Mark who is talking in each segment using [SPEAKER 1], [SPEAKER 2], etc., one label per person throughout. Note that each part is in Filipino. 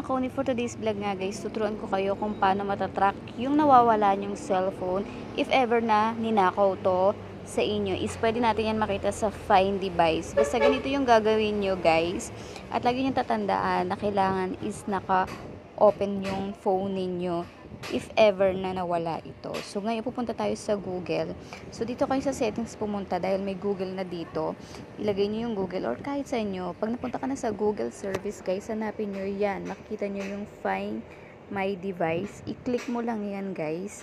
[SPEAKER 1] Koni, for today's vlog nga guys, tuturuan ko kayo kung paano matatrack yung nawawala yung cellphone. If ever na ninakaw to sa inyo, is pwede natin yan makita sa find device. Basta ganito yung gagawin nyo guys. At lagi nyo tatandaan na kailangan is naka-open yung phone ninyo if ever na nawala ito. So, ngayon pupunta tayo sa Google. So, dito kayo sa settings pumunta dahil may Google na dito. Ilagay nyo yung Google or kahit sa inyo. Pag napunta ka na sa Google service, guys, hanapin nyo yan. Makikita nyo yung Find My Device. I-click mo lang yan, guys.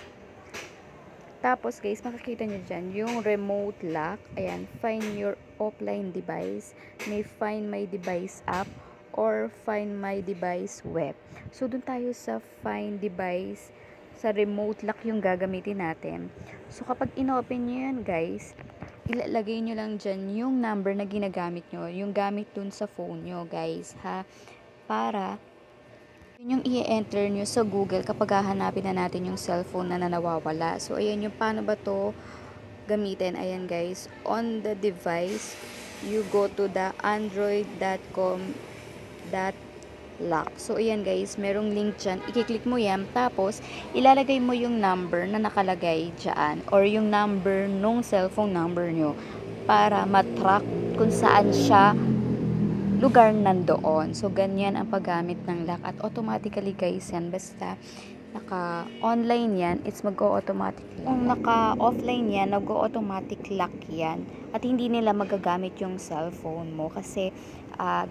[SPEAKER 1] Tapos, guys, makikita nyo dyan yung remote lock. Ayan, find your offline device. May Find My Device app or Find My Device web. So, dun tayo sa Find Device, sa remote lock yung gagamitin natin. So, kapag inopen nyo yan, guys, ilalagay nyo lang dyan yung number na ginagamit nyo, yung gamit dun sa phone nyo, guys, ha? Para, yun yung i-enter nyo sa Google kapag hahanapin na natin yung cellphone na nawawala. So, ayan yung paano ba to gamitin. Ayan, guys, on the device, you go to the android.com.lock. So, ayan guys, merong link dyan. I-click mo yan. Tapos, ilalagay mo yung number na nakalagay dyan or yung number nung cellphone number nyo para matrack kung saan siya lugar nandoon. So, ganyan ang paggamit ng lock. At automatically guys yan, basta naka-online yan, it's mag-o-automatic lock. Kung naka-offline yan, nag-o-automatic lock yan. At hindi nila magagamit yung cellphone mo kasi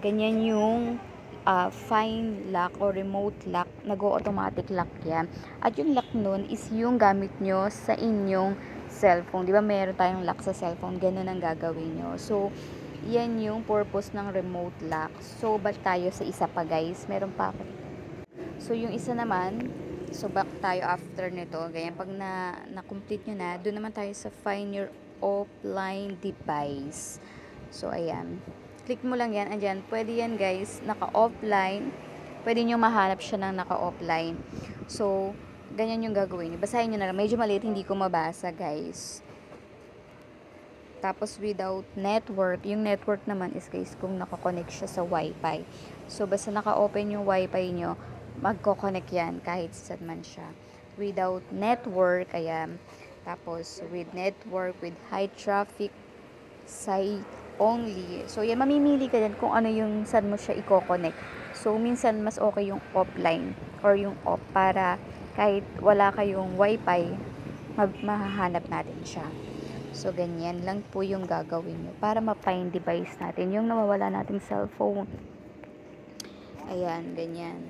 [SPEAKER 1] ganyan yung find lock or remote lock, nag-o-automatic lock yan. At yung lock nun is yung gamit nyo sa inyong cellphone. Di ba meron tayong lock sa cellphone? Ganun ang gagawin nyo. So, yan yung purpose ng remote lock. So, back tayo sa isa pa guys. Meron pa ako. So, yung isa naman, so back tayo after nito. Ganyan, pag na-complete nyo na, doon naman tayo sa find your offline device. So, ayan. Click mo lang yan, andyan, pwede yan guys, naka-offline, pwede nyo mahanap siya ng naka-offline. So, ganyan yung gagawin nyo. Basahin nyo na lang, medyo maliit, hindi ko mabasa guys. Tapos, without network, yung network naman is guys, kung nakakonect siya sa wifi. So, basta naka-open yung wifi nyo, magko-connect yan, kahit saan man siya. Without network, ayan. Tapos, with network, with high traffic, site only. So, yan, mamimili ka dyan kung ano yung saan mo siya i-connect. So, minsan, mas okay yung offline or yung off para kahit wala kayong wifi, mahahanap natin siya. So, ganyan lang po yung gagawin nyo para ma-find device natin, yung nawawala nating cellphone. Ayan, ganyan.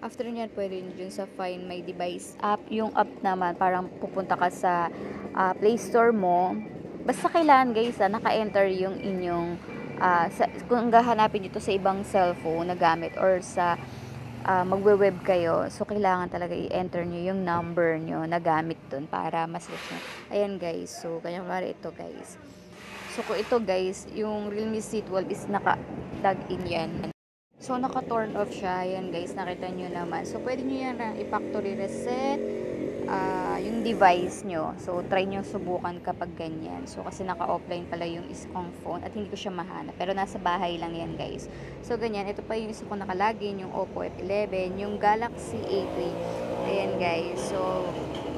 [SPEAKER 1] After nyan, pwede nyo dun sa Find My Device app. Yung app naman, parang pupunta ka sa Play Store mo. Basta kailangan guys, naka-enter yung inyong, kung gahanapin dito sa ibang cellphone na gamit or sa magwe-web kayo. So, kailangan talaga i-enter nyo yung number nyo na gamit dun para ma-search nyo. Ayan guys, so, kanya kumari ito guys. So, kung ito guys, yung Realme C12 is naka-log in yan. So, naka-turn off siya. Ayan guys, nakita nyo naman. So, pwede nyo yan i-factory reset yung device nyo. So, try nyo subukan kapag ganyan. So, kasi naka-offline pala yung iskong phone at hindi ko siya mahanap. Pero nasa bahay lang yan guys. So, ganyan. Ito pa yung isa ko nakalagin, yung Oppo F11, yung Galaxy A3. Ayan guys. So,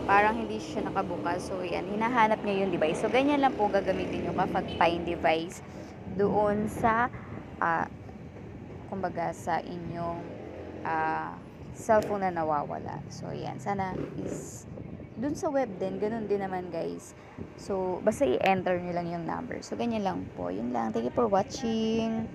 [SPEAKER 1] parang hindi siya nakabukas. So, yan. Hinahanap niya yung device. So, ganyan lang po gagamitin nyo kapag find device doon sa kumbaga sa inyong cellphone na nawawala. So, yan. Sana is dun sa web din, ganun din naman guys. So, basta i-enter nyo lang yung number. So, ganyan lang po. Yun lang. Thank you for watching.